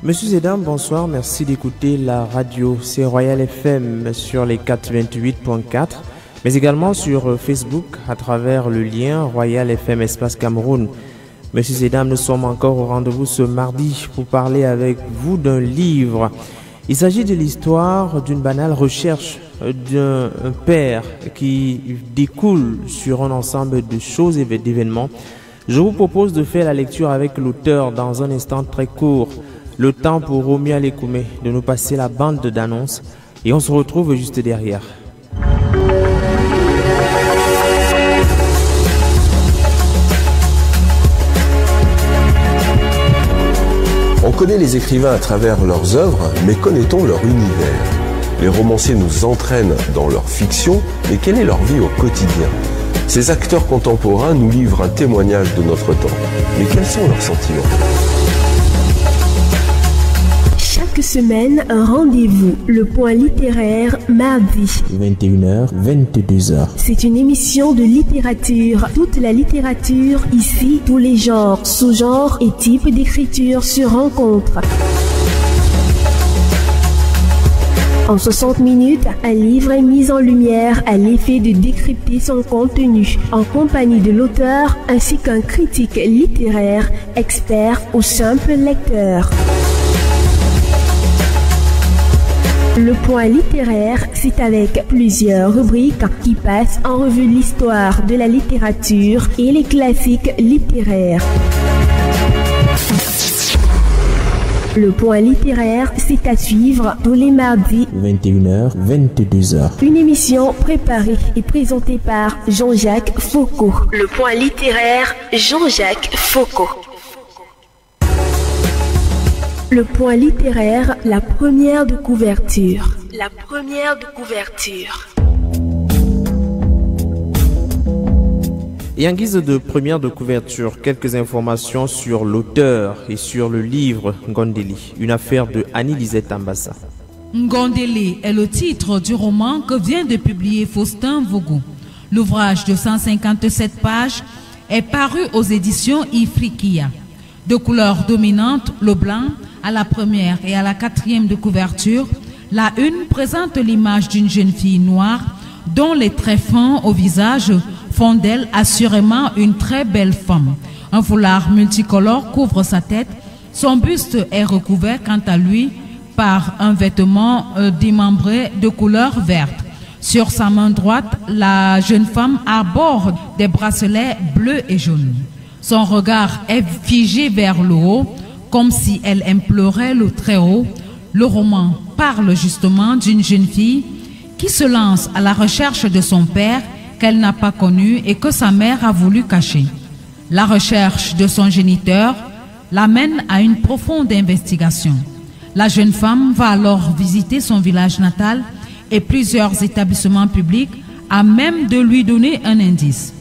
Monsieur et dames, bonsoir, merci d'écouter la radio, c'est Royal FM sur les 428.4, mais également sur Facebook à travers le lien Royal FM Espace Cameroun. Messieurs et dames, nous sommes encore au rendez-vous ce mardi pour parler avec vous d'un livre. Il s'agit de l'histoire d'une banale recherche d'un père qui découle sur un ensemble de choses et d'événements. Je vous propose de faire la lecture avec l'auteur dans un instant très court. Le temps pour Romy Alekoumé de nous passer la bande d'annonces et on se retrouve juste derrière. On connaît les écrivains à travers leurs œuvres, mais connaît-on leur univers? Les romanciers nous entraînent dans leur fiction, mais quelle est leur vie au quotidien? Ces acteurs contemporains nous livrent un témoignage de notre temps, mais quels sont leurs sentiments? Chaque semaine, un rendez-vous, le point littéraire, mardi. 21h, 22h. C'est une émission de littérature. Toute la littérature, ici, tous les genres, sous-genres et types d'écriture se rencontrent. En 60 minutes, un livre est mis en lumière à l'effet de décrypter son contenu, en compagnie de l'auteur ainsi qu'un critique littéraire, expert ou simple lecteur. Le point littéraire, c'est avec plusieurs rubriques qui passent en revue l'histoire de la littérature et les classiques littéraires. Le point littéraire, c'est à suivre tous les mardis 21h, 22h. Une émission préparée et présentée par Jean-Jacques Foucault. Le point littéraire, Jean-Jacques Foucault. Le point littéraire, la première de couverture. La première de couverture. Et en guise de première de couverture, quelques informations sur l'auteur et sur le livre Ngondeli, une affaire de Annie-Lisette Ambassa. Ngondeli est le titre du roman que vient de publier Faustin Vogo. L'ouvrage de 157 pages est paru aux éditions Ifriqiya. De couleur dominante, le blanc, à la première et à la quatrième de couverture, la une présente l'image d'une jeune fille noire dont les traits fins au visage font d'elle assurément une très belle femme. Un foulard multicolore couvre sa tête. Son buste est recouvert quant à lui par un vêtement démembré de couleur verte. Sur sa main droite, la jeune femme arbore des bracelets bleus et jaunes. Son regard est figé vers le haut, comme si elle implorait le Très-Haut. Le roman parle justement d'une jeune fille qui se lance à la recherche de son père qu'elle n'a pas connu et que sa mère a voulu cacher. La recherche de son géniteur l'amène à une profonde investigation. La jeune femme va alors visiter son village natal et plusieurs établissements publics à même de lui donner un indice.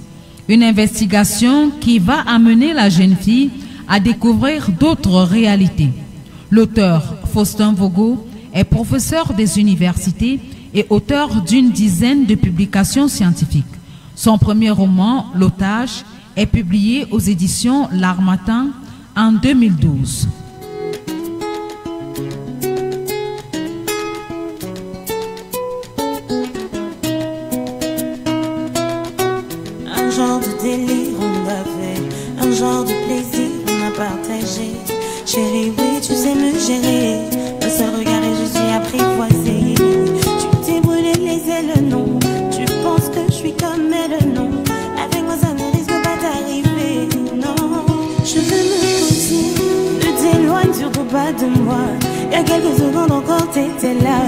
Une investigation qui va amener la jeune fille à découvrir d'autres réalités. L'auteur Faustin Vogo est professeur des universités et auteur d'une dizaine de publications scientifiques. Son premier roman, L'Otage, est publié aux éditions L'Harmattan en 2012. Un genre de délire on avait, un genre de plaisir on a partagé. Chérie, oui, tu sais me gérer. Un seul regard et je suis apprivoisée. Tu t'es brûlé les ailes, non. Tu penses que je suis comme elle, non. Avec moi, ça ne risque pas d'arriver, non. Je veux me poser, ne t'éloigne surtout pas de moi. Il y a quelques secondes encore, t'étais là,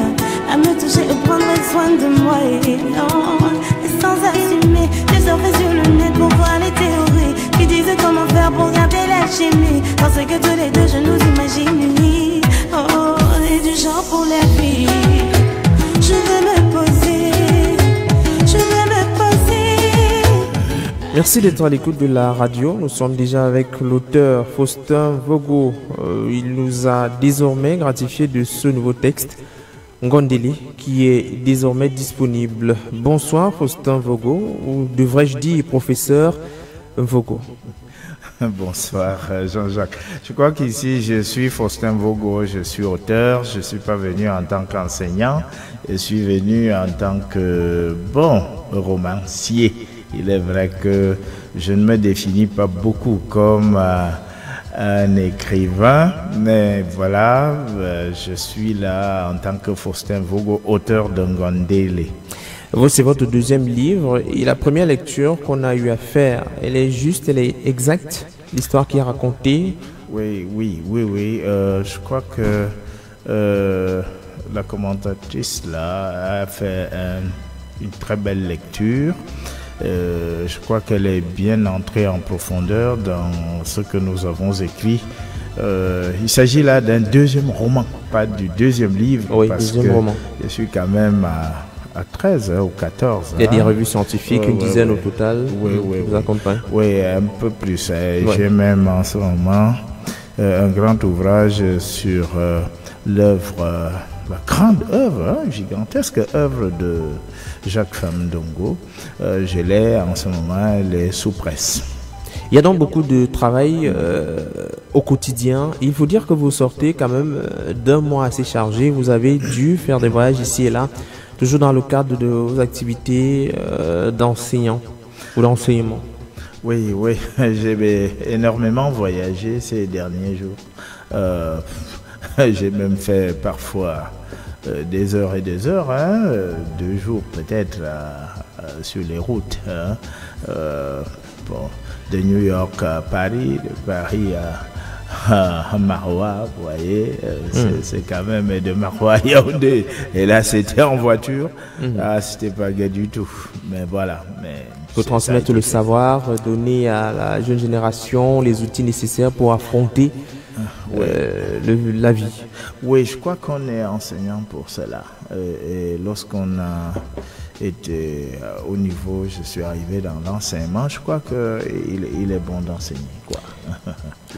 à me toucher ou prendre soin de moi. Et non, et sans assumer, j'ai surfé sur le net pour voir les théories qui disent comment faire pour garder l'alchimie. Parce que tous les deux, je nous imagine unis. Oh, on est du genre pour la vie. Je veux me poser, je veux me poser. Merci d'être à l'écoute de la radio. Nous sommes déjà avec l'auteur Faustin Vogo. Il nous a désormais gratifié de ce nouveau texte, Ngondeli, qui est désormais disponible. Bonsoir Faustin Vogo, ou devrais-je dire professeur Vogo? Bonsoir Jean-Jacques. Je crois qu'ici je suis Faustin Vogo, je suis auteur, je ne suis pas venu en tant qu'enseignant, je suis venu en tant que romancier. Il est vrai que je ne me définis pas beaucoup comme un écrivain, mais voilà, je suis là en tant que Faustin Vogo, auteur de Ngondele. C'est votre deuxième livre et la première lecture qu'on a eu à faire, elle est juste, elle est exacte, l'histoire qui est racontée. Oui. Je crois que la commentatrice là a fait une très belle lecture. Je crois qu'elle est bien entrée en profondeur dans ce que nous avons écrit. Il s'agit là d'un deuxième roman, pas du deuxième livre, oui, parce deuxième que roman. Je suis quand même à 13 ou 14. Il y a des revues scientifiques, une dizaine au total, vous accompagnent. Oui, un peu plus. J'ai même en ce moment un grand ouvrage sur l'œuvre, la grande œuvre, gigantesque œuvre de Jacques Famdongo. Je l'ai en ce moment, elle est sous presse. Il y a donc beaucoup de travail au quotidien. Il faut dire que vous sortez quand même d'un mois assez chargé. Vous avez dû faire des voyages ici et là, toujours dans le cadre de vos activités d'enseignant ou d'enseignement. Oui, j'ai énormément voyagé ces derniers jours. J'ai même fait parfois des heures et des heures, 2 jours peut-être sur les routes. De New York à Paris, de Paris à Maroua, vous voyez, c'est quand même de Maroua à Yaoundé. Et là, c'était en voiture. C'était pas gai du tout. Mais voilà. Il faut transmettre le savoir, donner à la jeune génération les outils nécessaires pour affronter la vie. Oui, je crois qu'on est enseignant pour cela. Et lorsqu'on a été au niveau, je suis arrivé dans l'enseignement, je crois qu'il est bon d'enseigner, quoi.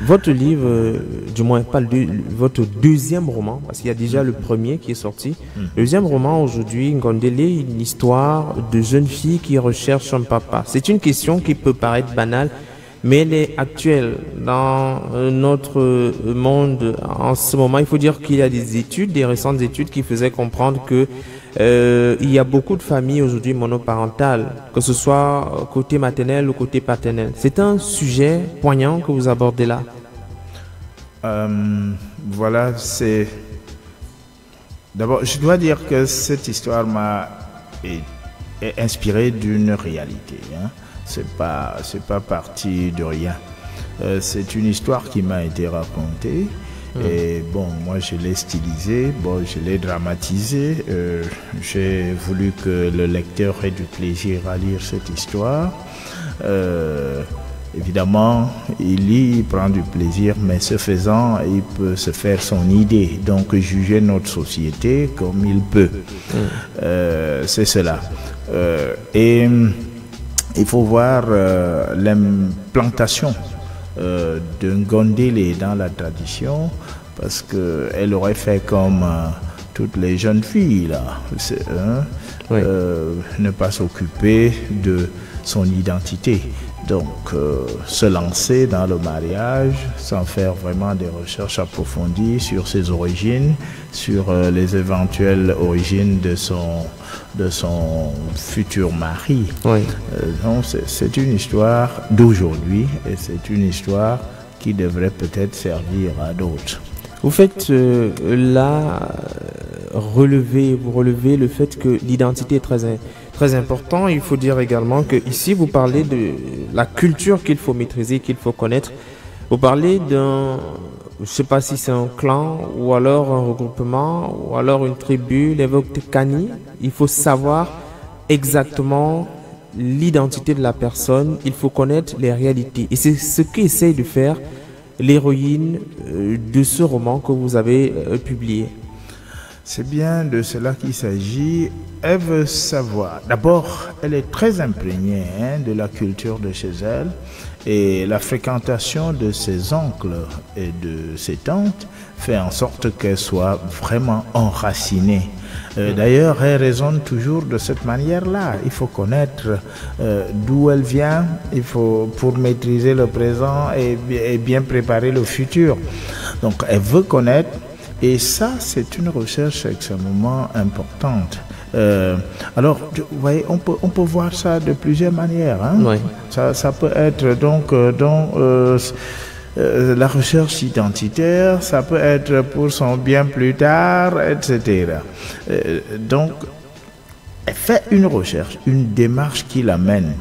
Votre livre, du moins pas votre deuxième roman, parce qu'il y a déjà le premier qui est sorti. Le deuxième roman aujourd'hui, Ngondele, une histoire de jeune fille qui recherche son papa. C'est une question qui peut paraître banale, mais elle est actuelle dans notre monde en ce moment. Il faut dire qu'il y a des récentes études qui faisaient comprendre que il y a beaucoup de familles aujourd'hui monoparentales, que ce soit côté maternel ou côté paternel. C'est un sujet poignant que vous abordez là. Voilà, c'est... D'abord, je dois dire que cette histoire m'a inspiré d'une réalité. C'est pas parti de rien. C'est une histoire qui m'a été racontée. Et bon, moi je l'ai stylisé, je l'ai dramatisé. J'ai voulu que le lecteur ait du plaisir à lire cette histoire. Évidemment, il lit, il prend du plaisir, mais ce faisant, il peut se faire son idée, donc juger notre société comme il peut. C'est cela. Et il faut voir l'implantation de Ngondele dans la tradition, parce qu'elle aurait fait comme toutes les jeunes filles là, ne pas s'occuper de son identité, donc se lancer dans le mariage sans faire vraiment des recherches approfondies sur ses origines, sur les éventuelles origines de son futur mari. Donc c'est une histoire d'aujourd'hui et c'est une histoire qui devrait peut-être servir à d'autres. Vous faites vous relevez le fait que l'identité est très important. Il faut dire également que ici vous parlez de la culture qu'il faut maîtriser, qu'il faut connaître. Vous parlez d'un, je ne sais pas si c'est un clan ou alors un regroupement ou alors une tribu, les Voktekani. Il faut savoir exactement l'identité de la personne. Il faut connaître les réalités. Et c'est ce qu'essaye de faire l'héroïne de ce roman que vous avez publié. C'est bien de cela qu'il s'agit. Elle veut savoir. D'abord, elle est très imprégnée de la culture de chez elle. Et la fréquentation de ses oncles et de ses tantes fait en sorte qu'elle soit vraiment enracinée. D'ailleurs, elle raisonne toujours de cette manière-là. Il faut connaître d'où elle vient, il faut pour maîtriser le présent et bien préparer le futur. Donc, elle veut connaître, et ça, c'est une recherche extrêmement importante. Alors, vous voyez, on peut voir ça de plusieurs manières. Hein? Oui. Ça peut être donc la recherche identitaire, ça peut être pour son bien plus tard, etc. Donc, elle fait une recherche, une démarche qui l'amène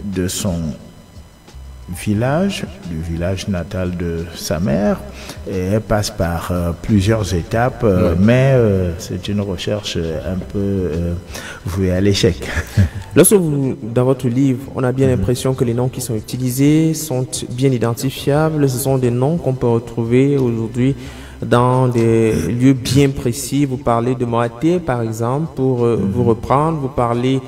de son village, du village natal de sa mère, et elle passe par plusieurs étapes, mais c'est une recherche un peu vouée à l'échec. Lorsque dans votre livre, on a bien l'impression que les noms qui sont utilisés sont bien identifiables. Ce sont des noms qu'on peut retrouver aujourd'hui dans des lieux bien précis. Vous parlez de Moaté, par exemple, pour vous reprendre. Vous parlez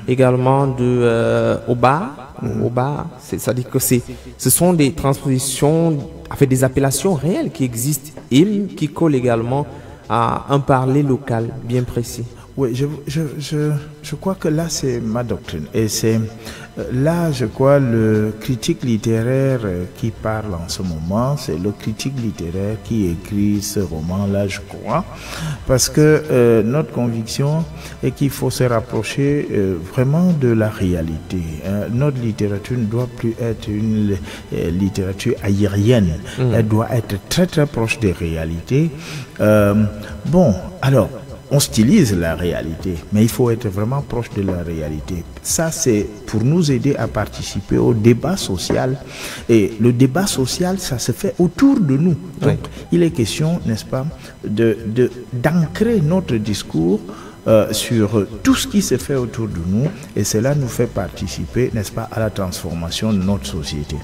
également de Oba. Oba, c'est-à-dire que ce sont des transpositions, enfin des appellations réelles qui existent et qui collent également à un parler local bien précis. Oui, je crois que là, c'est ma doctrine. Et c'est là, je crois, le critique littéraire qui parle en ce moment, c'est le critique littéraire qui écrit ce roman-là, je crois. Parce que notre conviction est qu'il faut se rapprocher vraiment de la réalité. Notre littérature ne doit plus être une littérature aérienne. Elle doit être très, très proche des réalités. Bon, alors, on stylise la réalité, mais il faut être vraiment proche de la réalité. Ça, c'est pour nous aider à participer au débat social. Et le débat social, ça se fait autour de nous. Donc, il est question, n'est-ce pas, d'ancrer notre discours sur tout ce qui se fait autour de nous, et cela nous fait participer, n'est-ce pas, à la transformation de notre société.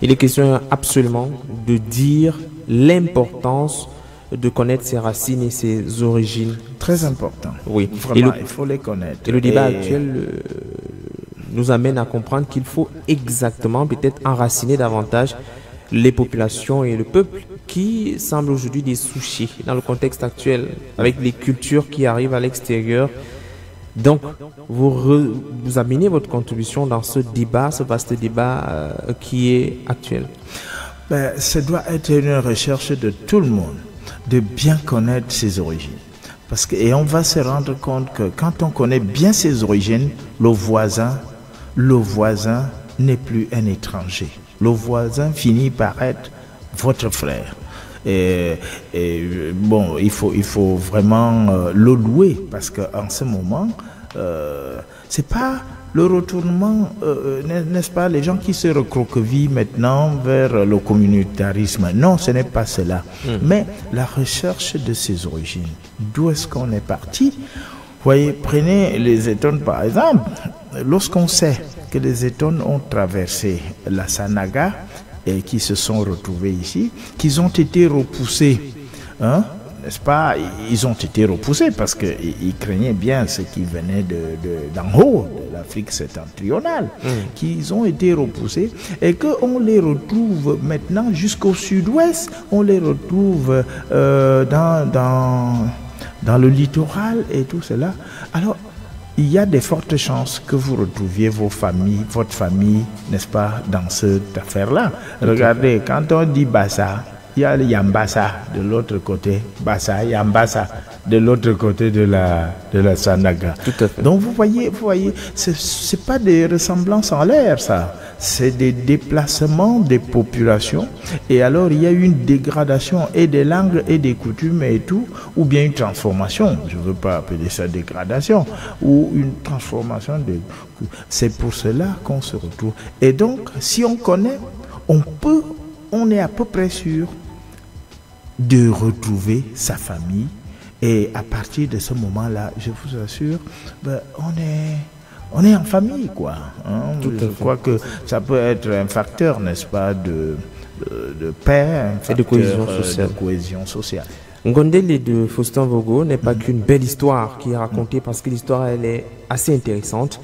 Il est question absolument de dire l'importance de connaître ses racines et ses origines. Très important. Oui. Vraiment, il faut les connaître. Et le débat actuel nous amène à comprendre qu'il faut exactement peut-être enraciner davantage les populations et le peuple qui semblent aujourd'hui des soucis dans le contexte actuel, avec les cultures qui arrivent à l'extérieur. Donc, vous amenez votre contribution dans ce débat, ce vaste débat qui est actuel. Ça doit être une recherche de tout le monde, de bien connaître ses origines. Et on va se rendre compte que quand on connaît bien ses origines, le voisin n'est plus un étranger. Le voisin finit par être votre frère. Et bon, il faut vraiment le louer, parce qu'en ce moment, c'est pas le retournement, n'est-ce pas, les gens qui se recroquevillent maintenant vers le communautarisme. Non, ce n'est pas cela. Mais la recherche de ses origines. D'où est-ce qu'on est parti? Vous voyez, prenez les Etones par exemple. Lorsqu'on sait que les Etones ont traversé la Sanaga et qui se sont retrouvés ici, qu'ils ont été repoussés, hein? N'est-ce pas? Ils ont été repoussés parce qu'ils craignaient bien ce qui venait d'en haut, de l'Afrique septentrionale, qu'ils ont été repoussés et qu'on les retrouve maintenant jusqu'au sud-ouest, on les retrouve dans le littoral et tout cela. Alors, il y a de fortes chances que vous retrouviez votre famille, n'est-ce pas, dans cette affaire-là. Regardez, quand on dit Bassa, il y a le Yambassa de l'autre côté, Bassa, Yambassa de l'autre côté de la Sanaga. Tout à fait. Donc vous voyez, c'est pas des ressemblances en l'air, ça. C'est des déplacements des populations. Et alors il y a une dégradation et des langues et des coutumes et tout, ou bien une transformation. Je ne veux pas appeler ça dégradation, ou une transformation. C'est pour cela qu'on se retrouve. Et donc, si on connaît, on est à peu près sûr de retrouver sa famille, et à partir de ce moment-là, je vous assure, on est en famille, quoi. Hein? Je crois que ça peut être un facteur, n'est-ce pas, de paix, un facteur de cohésion sociale. Ngondele de Faustin Vogo n'est pas qu'une belle histoire qui est racontée, parce que l'histoire, elle est assez intéressante.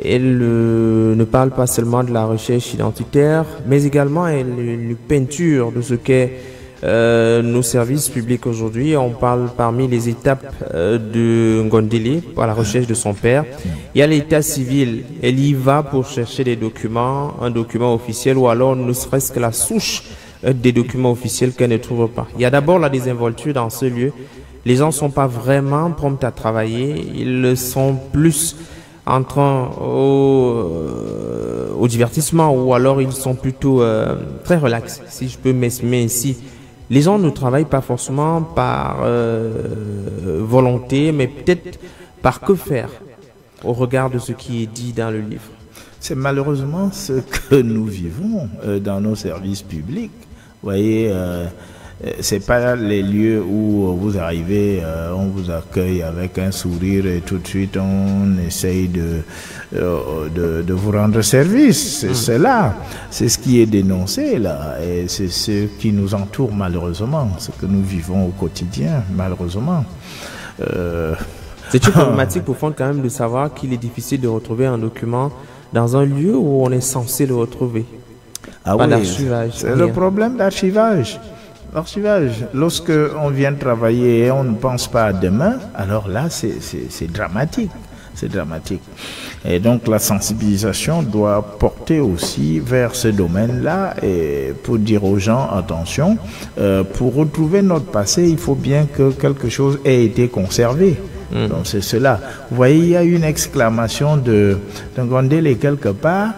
Elle ne parle pas seulement de la recherche identitaire, mais également une peinture de ce qu'est nos services publics aujourd'hui. On parle parmi les étapes de Ngondele à la recherche de son père. Il y a l'état civil. Elle y va pour chercher des documents, un document officiel ou alors ne serait-ce que la souche des documents officiels qu'elle ne trouve pas. Il y a d'abord la désinvolture dans ce lieu. Les gens ne sont pas vraiment prompts à travailler. Ils sont plus en train au divertissement ou alors ils sont plutôt très relax, si je peux m'exprimer ainsi. Les gens ne travaillent pas forcément par volonté, mais peut-être par que faire au regard de ce qui est dit dans le livre. C'est malheureusement ce que nous vivons dans nos services publics. Vous voyez, c'est pas les lieux où vous arrivez, on vous accueille avec un sourire et tout de suite on essaye de vous rendre service. C'est là, c'est ce qui est dénoncé là, et c'est ce qui nous entoure malheureusement, ce que nous vivons au quotidien malheureusement. C'est une problématique profonde quand même de savoir qu'il est difficile de retrouver un document dans un lieu où on est censé le retrouver. Ah oui, c'est le problème d'archivage. L'archivage, lorsque on vient travailler et on ne pense pas à demain, alors là c'est dramatique. C'est dramatique. Et donc la sensibilisation doit porter aussi vers ce domaine-là et pour dire aux gens, attention, pour retrouver notre passé, il faut bien que quelque chose ait été conservé. Donc c'est cela. Vous voyez, il y a une exclamation de Ngondele quelque part.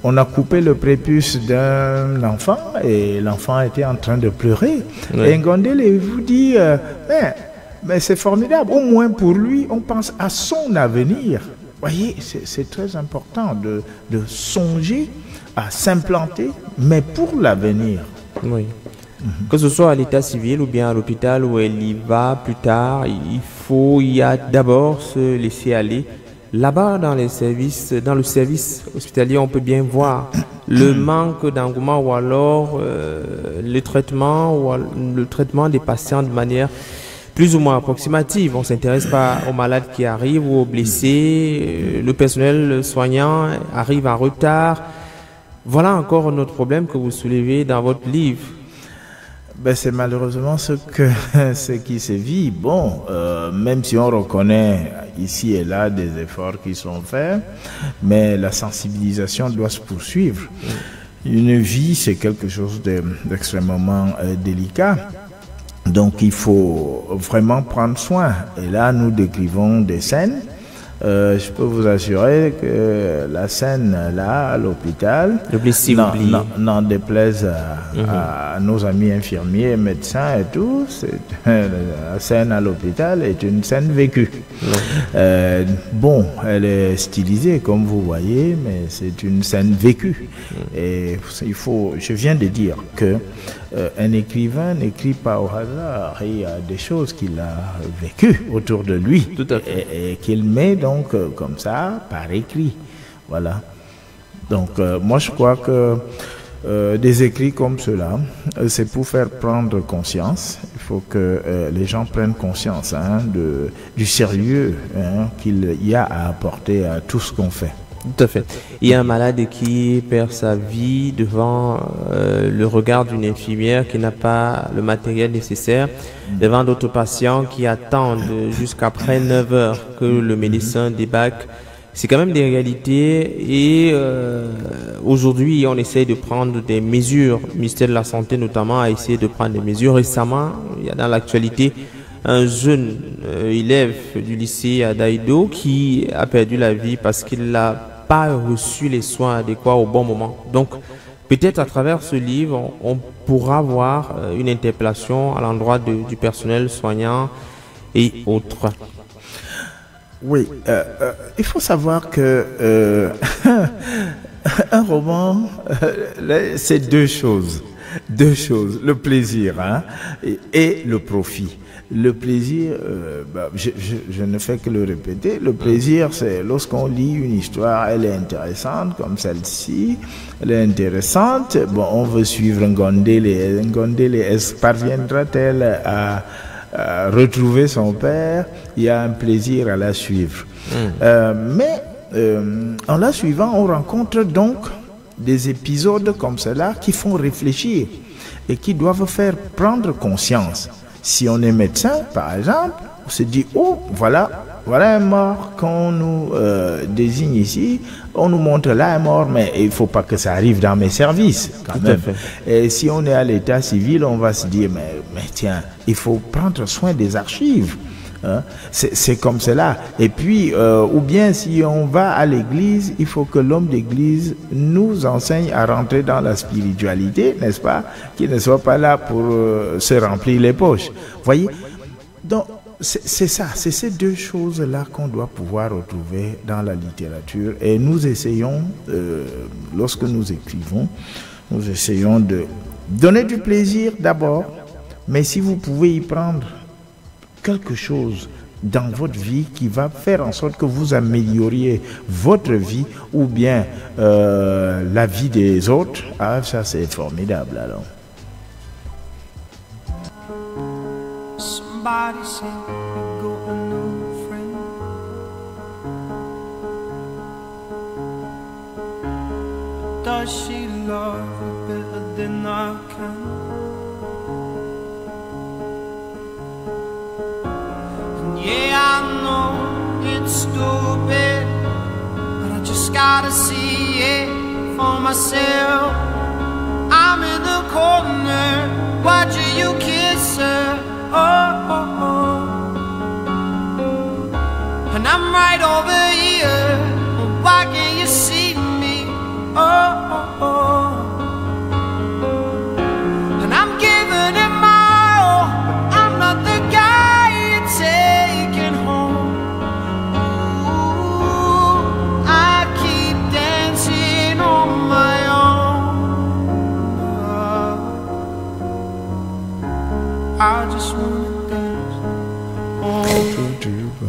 On a coupé le prépuce d'un enfant et l'enfant était en train de pleurer. Oui. Et Ngondele vous dit, mais c'est formidable. Au moins pour lui, on pense à son avenir. Vous voyez, c'est très important de songer à s'implanter, mais pour l'avenir. Oui. Que ce soit à l'état civil ou bien à l'hôpital où elle y va plus tard, il y a d'abord se laisser aller. Là-bas, dans le service hospitalier, on peut bien voir le manque d'engouement ou alors le traitement des patients de manière plus ou moins approximative. On ne s'intéresse pas aux malades qui arrivent ou aux blessés. Le personnel soignant arrive en retard. Voilà encore un autre problème que vous soulevez dans votre livre. Ben, c'est malheureusement ce qui se vit. Bon, même si on reconnaît ici et là des efforts qui sont faits, mais la sensibilisation doit se poursuivre. Une vie, c'est quelque chose d'extrêmement délicat. Donc il faut vraiment prendre soin. Et là, nous décrivons des scènes. Je peux vous assurer que la scène là à l'hôpital, n'en déplaise à nos amis infirmiers, médecins et tout, la scène à l'hôpital est une scène vécue. Bon, elle est stylisée comme vous voyez, mais c'est une scène vécue. Et je viens de dire que un écrivain n'écrit pas au hasard. Il y a des choses qu'il a vécues autour de lui. Tout à fait. Et qu'il met donc comme ça par écrit. Voilà. Donc moi je crois que des écrits comme cela, c'est pour faire prendre conscience. Il faut que les gens prennent conscience du sérieux qu'il y a à apporter à tout ce qu'on fait. Tout à fait. Il y a un malade qui perd sa vie devant le regard d'une infirmière qui n'a pas le matériel nécessaire, devant d'autres patients qui attendent jusqu'après 9 heures que le médecin débarque. C'est quand même des réalités et aujourd'hui on essaye de prendre des mesures. Le ministère de la Santé notamment a essayé de prendre des mesures. Récemment, il y a dans l'actualité un jeune élève du lycée à Daïdo qui a perdu la vie parce qu'il n'a pas reçu les soins adéquats au bon moment. Donc, peut-être à travers ce livre, on pourra voir une interpellation à l'endroit du personnel soignant et autres. Oui, il faut savoir que un roman, c'est deux choses, le plaisir et le profit. Le plaisir, je ne fais que le répéter, le plaisir c'est lorsqu'on lit une histoire, elle est intéressante comme celle-ci, elle est intéressante, bon on veut suivre Ngondele, parviendra-t-elle à retrouver son père? Il y a un plaisir à la suivre. Mais en la suivant, on rencontre donc des épisodes comme cela qui font réfléchir et qui doivent faire prendre conscience. Si on est médecin, par exemple, on se dit, oh, voilà un mort qu'on nous désigne ici, on nous montre là un mort, mais il ne faut pas que ça arrive dans mes services, quand même. Et si on est à l'état civil, on va se dire, mais tiens, il faut prendre soin des archives. Hein? C'est comme cela. Et puis, ou bien si on va à l'église, il faut que l'homme d'église nous enseigne à rentrer dans la spiritualité, n'est-ce pas? Qu'il ne soit pas là pour se remplir les poches. Voyez? Donc, c'est ça, c'est ces deux choses-là qu'on doit pouvoir retrouver dans la littérature. Et nous essayons, lorsque nous écrivons, nous essayons de donner du plaisir d'abord, mais si vous pouvez y prendre quelque chose dans votre vie qui va faire en sorte que vous amélioriez votre vie ou bien la vie des autres, ah, ça c'est formidable alors. Somebody said you got a new friend. Does she love you better than I can? And yeah, I know it's stupid, but I just gotta see it for myself. I'm in the corner watching you kiss her. Oh, oh, oh. And I'm right over here. Why can't you see me? Oh, oh, oh. And I'm giving it my all, but I'm not the guy you're taking home. Ooh, I keep dancing on my own. I just wanna dance.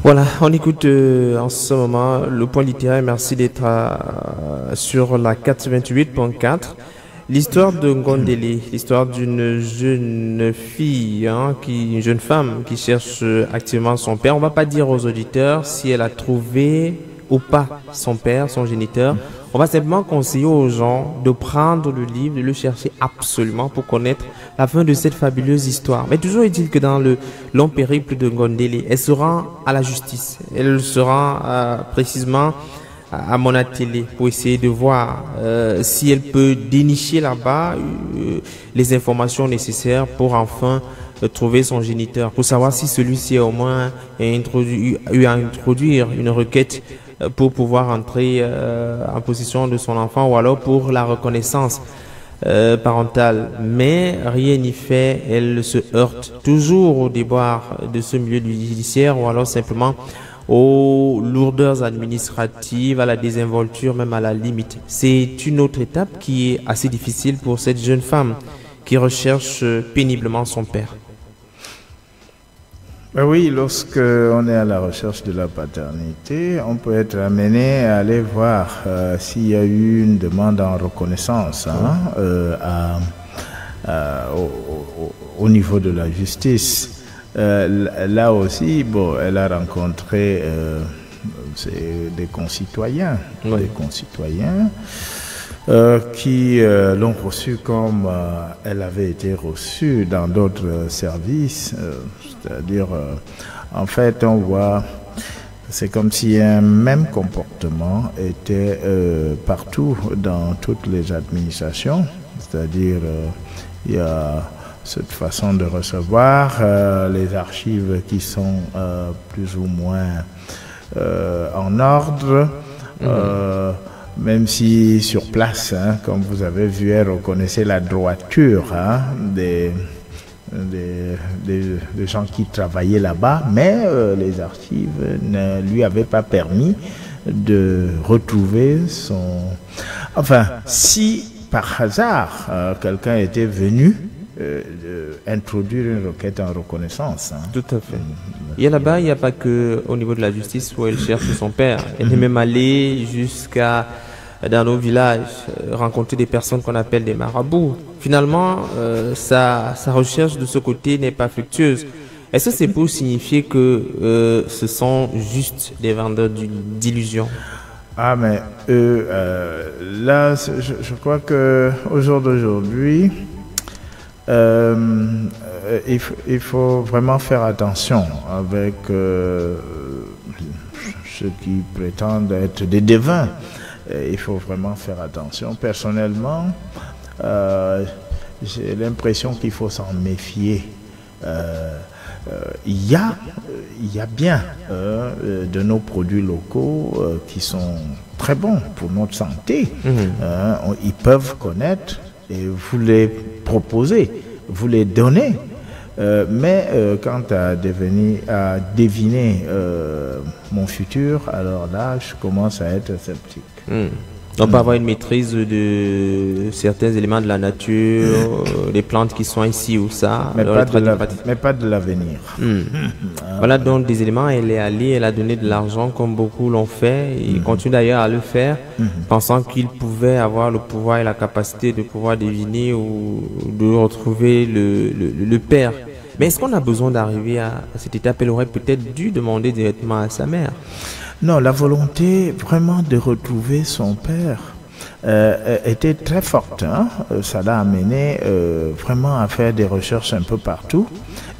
Voilà, on écoute en ce moment le point littéraire. Merci d'être sur la 428.4. L'histoire de Ngondele, l'histoire d'une jeune fille, une jeune femme qui cherche activement son père. On va pas dire aux auditeurs si elle a trouvé ou pas son père, son géniteur. On va simplement conseiller aux gens de prendre le livre, de le chercher absolument pour connaître la fin de cette fabuleuse histoire. Mais toujours est-il que dans le long périple de Ngondele, elle se rend à la justice. Elle se rend précisément à Monatele pour essayer de voir si elle peut dénicher là-bas les informations nécessaires pour enfin trouver son géniteur, pour savoir si celui-ci a au moins eu à introduire une requête pour pouvoir entrer en possession de son enfant ou alors pour la reconnaissance parentale. Mais rien n'y fait, elle se heurte toujours au déboire de ce milieu judiciaire ou alors simplement aux lourdeurs administratives, à la désinvolture, même à la limite. C'est une autre étape qui est assez difficile pour cette jeune femme qui recherche péniblement son père. Ben oui, lorsque on est à la recherche de la paternité, on peut être amené à aller voir s'il y a eu une demande en reconnaissance au niveau de la justice. Là aussi, bon, elle a rencontré des concitoyens, qui l'ont reçue comme elle avait été reçue dans d'autres services, c'est-à-dire en fait on voit, c'est comme si un même comportement était partout dans toutes les administrations, c'est-à-dire il y a cette façon de recevoir les archives qui sont plus ou moins en ordre, même si sur place, comme vous avez vu, elle reconnaissait la droiture des gens qui travaillaient là-bas, mais les archives ne lui avaient pas permis de retrouver son... Enfin, si par hasard quelqu'un était venu introduire une requête en reconnaissance. Tout à fait. Et là-bas, il n'y a pas que au niveau de la justice où elle cherche son père. Elle est même allée jusqu'à dans nos villages rencontrer des personnes qu'on appelle des marabouts. Finalement, sa recherche de ce côté n'est pas fructueuse. Est-ce que c'est pour signifier que ce sont juste des vendeurs d'illusions? Ah, mais là, je crois que au jour d'aujourd'hui, il faut vraiment faire attention avec ceux qui prétendent être des devins. Il faut vraiment faire attention. Personnellement, j'ai l'impression qu'il faut s'en méfier. Il y a bien de nos produits locaux qui sont très bons pour notre santé. Ils peuvent connaître et vous les proposer, vous les donner. Mais quant à deviner mon futur, alors là, je commence à être sceptique. On peut avoir une maîtrise de certains éléments de la nature, les plantes qui sont ici ou ça. Mais pas de l'avenir. Voilà donc des éléments, elle est allée, elle a donné de l'argent comme beaucoup l'ont fait. Et continue d'ailleurs à le faire, pensant qu'il pouvait avoir le pouvoir et la capacité de pouvoir deviner ou de retrouver le père. Mais est-ce qu'on a besoin d'arriver à cette étape? Elle aurait peut-être dû demander directement à sa mère. Non, la volonté vraiment de retrouver son père était très forte. Ça l'a amené vraiment à faire des recherches un peu partout.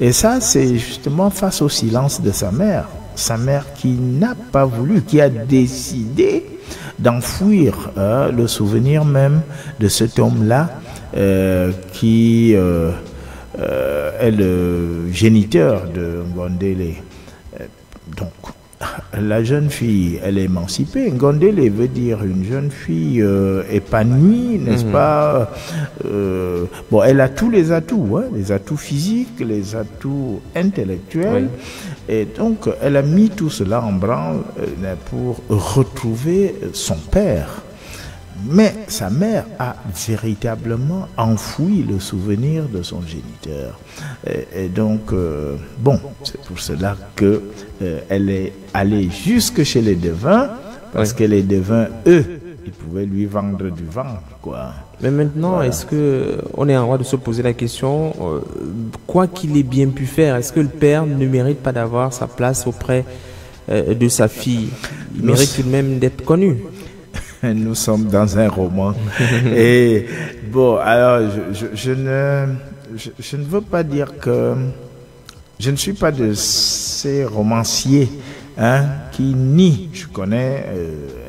Et ça, c'est justement face au silence de sa mère. Sa mère qui n'a pas voulu, qui a décidé d'enfouir le souvenir même de cet homme-là qui est le géniteur de Ngondele. Donc, la jeune fille, elle est émancipée. Ngondele veut dire une jeune fille épanouie, n'est-ce pas? Bon, elle a tous les atouts, les atouts physiques, les atouts intellectuels. Et donc, elle a mis tout cela en branle pour retrouver son père. Mais sa mère a véritablement enfoui le souvenir de son géniteur. Et donc, bon, c'est pour cela que elle est allée jusque chez les devins, parce que les devins, eux, ils pouvaient lui vendre du ventre, quoi. Mais maintenant, est-ce qu'on est en droit de se poser la question, quoi qu'il ait bien pu faire, est-ce que le père ne mérite pas d'avoir sa place auprès de sa fille? Il mérite tout de même d'être connu. Nous sommes dans un roman. Et bon, alors, je ne veux pas dire que je ne suis pas de ces romanciers qui nient. Je connais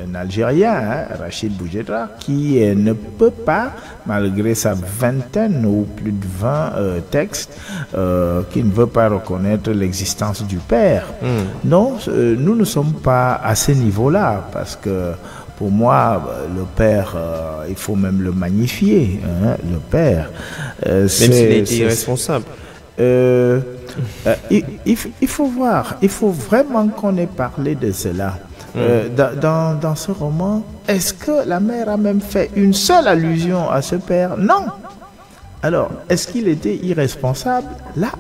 un Algérien, Rachid Boujedra, qui ne peut pas, malgré sa vingtaine ou plus de 20 textes, qui ne veut pas reconnaître l'existence du père. Non, nous ne sommes pas à ce niveau-là, parce que pour moi, le père, il faut même le magnifier, le père. Même s'il est irresponsable. Il faut voir, il faut vraiment qu'on ait parlé de cela. Dans ce roman, est-ce que la mère a même fait une seule allusion à ce père? Non. Alors, est-ce qu'il était irresponsable? Là,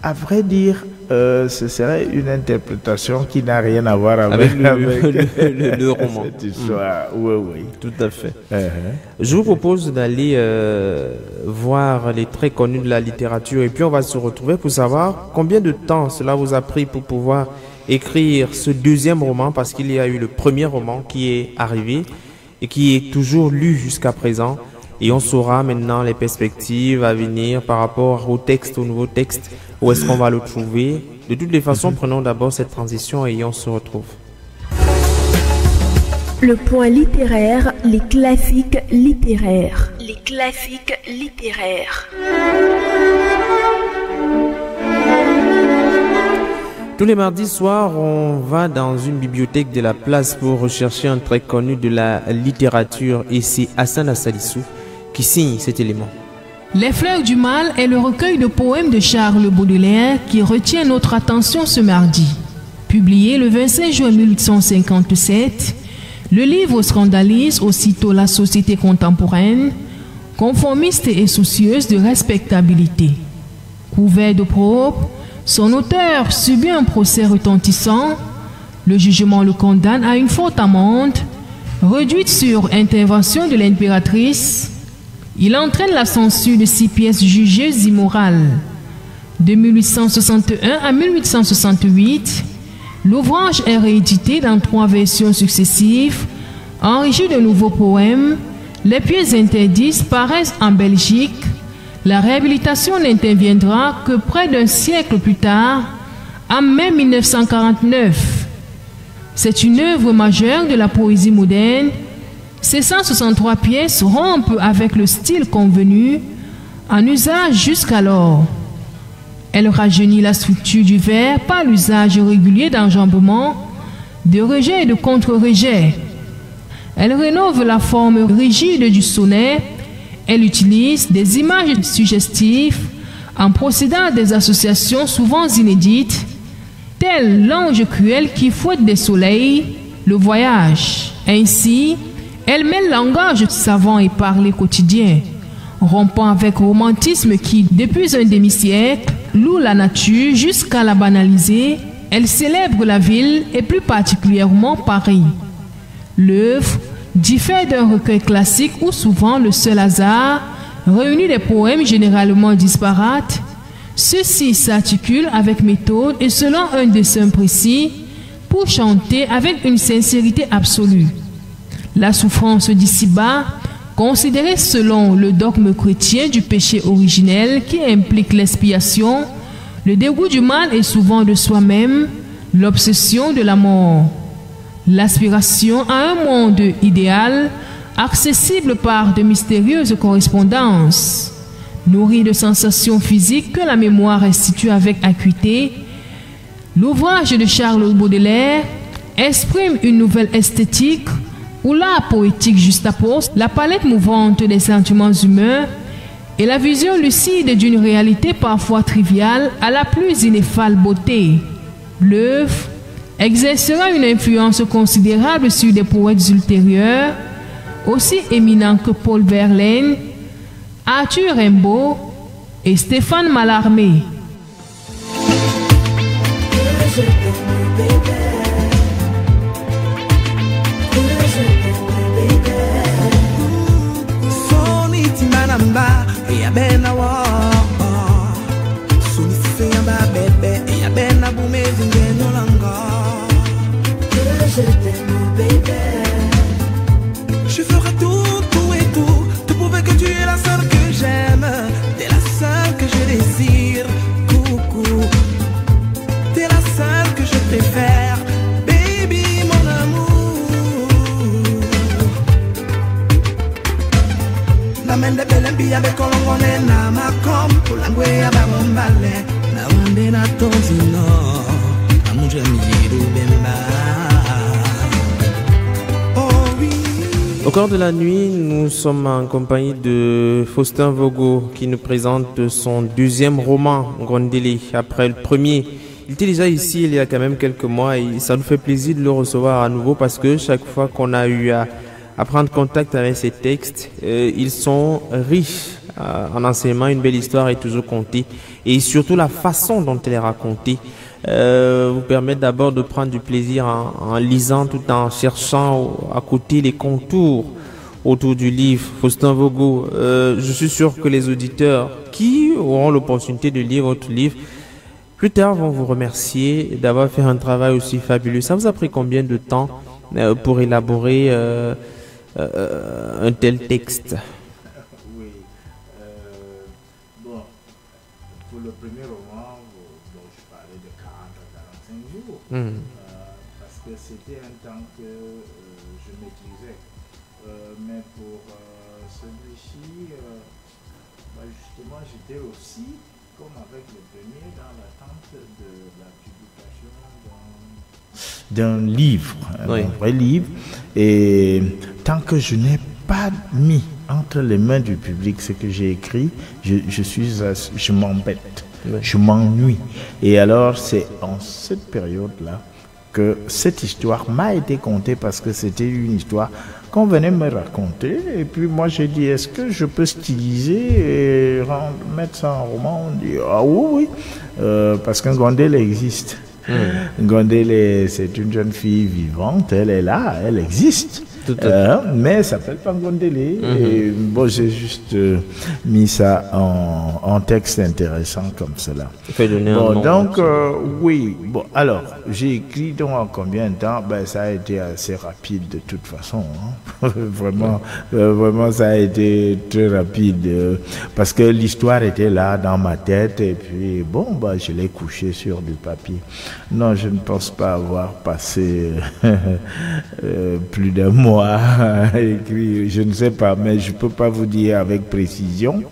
à vrai dire, ce serait une interprétation qui n'a rien à voir avec le roman. Cette histoire. Oui. Tout à fait. Je vous propose d'aller voir les traits connus de la littérature et puis on va se retrouver pour savoir combien de temps cela vous a pris pour pouvoir écrire ce deuxième roman, parce qu'il y a eu le premier roman qui est arrivé et qui est toujours lu jusqu'à présent. Et on saura maintenant les perspectives à venir par rapport au texte, au nouveau texte, où est-ce qu'on va le trouver. De toutes les façons, prenons d'abord cette transition et on se retrouve. Le point littéraire, les classiques littéraires. Les classiques littéraires. Tous les mardis soirs, on va dans une bibliothèque de la place pour rechercher un trait connu de la littérature et c'est Hassan Assalissou qui signe cet élément. Les Fleurs du Mal est le recueil de poèmes de Charles Baudelaire qui retient notre attention ce mardi. Publié le 25 juin 1857, le livre scandalise aussitôt la société contemporaine, conformiste et soucieuse de respectabilité. Couvert de propre, son auteur subit un procès retentissant. Le jugement le condamne à une forte amende, réduite sur intervention de l'impératrice. Il entraîne la censure de 6 pièces jugées immorales. De 1861 à 1868, l'ouvrage est réédité dans 3 versions successives Enrichi de nouveaux poèmes, les pieds interdits paraissent en Belgique. La réhabilitation n'interviendra que près d'un siècle plus tard, en mai 1949. C'est une œuvre majeure de la poésie moderne. Ces 163 pièces rompent avec le style convenu en usage jusqu'alors. Elle rajeunit la structure du vers par l'usage régulier d'enjambements, de rejet et de contre-rejet. Elle rénove la forme rigide du sonnet. Elle utilise des images suggestives en procédant à des associations souvent inédites, telles l'ange cruel qui fouette des soleils, le voyage. Ainsi, elle mêle langage savant et parler quotidien, rompant avec romantisme qui, depuis un demi-siècle, loue la nature jusqu'à la banaliser. Elle célèbre la ville et plus particulièrement Paris. L'œuvre diffère d'un recueil classique où souvent le seul hasard réunit des poèmes généralement disparates. Ceux-ci s'articulent avec méthode et selon un dessin précis pour chanter avec une sincérité absolue. La souffrance d'ici-bas, considérée selon le dogme chrétien du péché originel qui implique l'expiation, le dégoût du mal et souvent de soi-même, l'obsession de la mort. L'aspiration à un monde idéal, accessible par de mystérieuses correspondances, nourri de sensations physiques que la mémoire restitue avec acuité, l'ouvrage de Charles Baudelaire exprime une nouvelle esthétique où l'art poétique juxtapose la palette mouvante des sentiments humains et la vision lucide d'une réalité parfois triviale à la plus ineffable beauté. L'œuvre exercera une influence considérable sur des poètes ultérieurs, aussi éminents que Paul Verlaine, Arthur Rimbaud et Stéphane Mallarmé. Je ferai tout et tout prouver que tu es la seule que j'aime. T'es la seule que je désire. Coucou, t'es la seule que je préfère. Baby, mon amour. La main de Belembi avec Colongone na makom. Pulangwe ya babombale. Na unde na tozino. Amujamiru bemba. Au cours de la nuit, nous sommes en compagnie de Faustin Vogo qui nous présente son deuxième roman, Ngondele, après le premier. Il était déjà ici il y a quand même quelques mois et ça nous fait plaisir de le recevoir à nouveau parce que chaque fois qu'on a eu à prendre contact avec ces textes, ils sont riches en enseignement. Une belle histoire est toujours contée et surtout la façon dont elle est racontée vous permet d'abord de prendre du plaisir en lisant tout en cherchant à côté les contours autour du livre. Faustin Vogo, je suis sûr que les auditeurs qui auront l'opportunité de lire votre livre plus tard vont vous remercier d'avoir fait un travail aussi fabuleux. Ça vous a pris combien de temps pour élaborer un tel texte? Oui, bon, pour le premier roman, dont je parlais de 40 à 45 jours, parce que c'était un temps que je maîtrisais. Mais pour celui-ci, justement, j'étais aussi, comme avec le premier, dans l'attente de la publication d'un livre, un vrai livre. Et tant que je n'ai pas mis entre les mains du public ce que j'ai écrit, je m'embête, je m'ennuie. Et alors c'est en cette période-là que cette histoire m'a été contée parce que c'était une histoire qu'on venait me raconter. Et puis moi j'ai dit, est-ce que je peux styliser et mettre ça en roman? On dit, ah oui, parce qu'un Ngondele existe. Ngondele, c'est une jeune fille vivante, elle est là, elle existe. mais ça s'appelle Pangondele. Et bon, j'ai juste mis ça en texte intéressant comme cela. Bon, donc, oui. Bon, alors, j'ai écrit donc en combien de temps? Ben, ça a été assez rapide de toute façon. Hein. Vraiment, ça a été très rapide. Parce que l'histoire était là dans ma tête. Et puis, bon, ben, je l'ai couché sur du papier. Non, je ne pense pas avoir passé plus d'un mois à écrire. Je ne sais pas, mais je ne peux pas vous dire avec précision,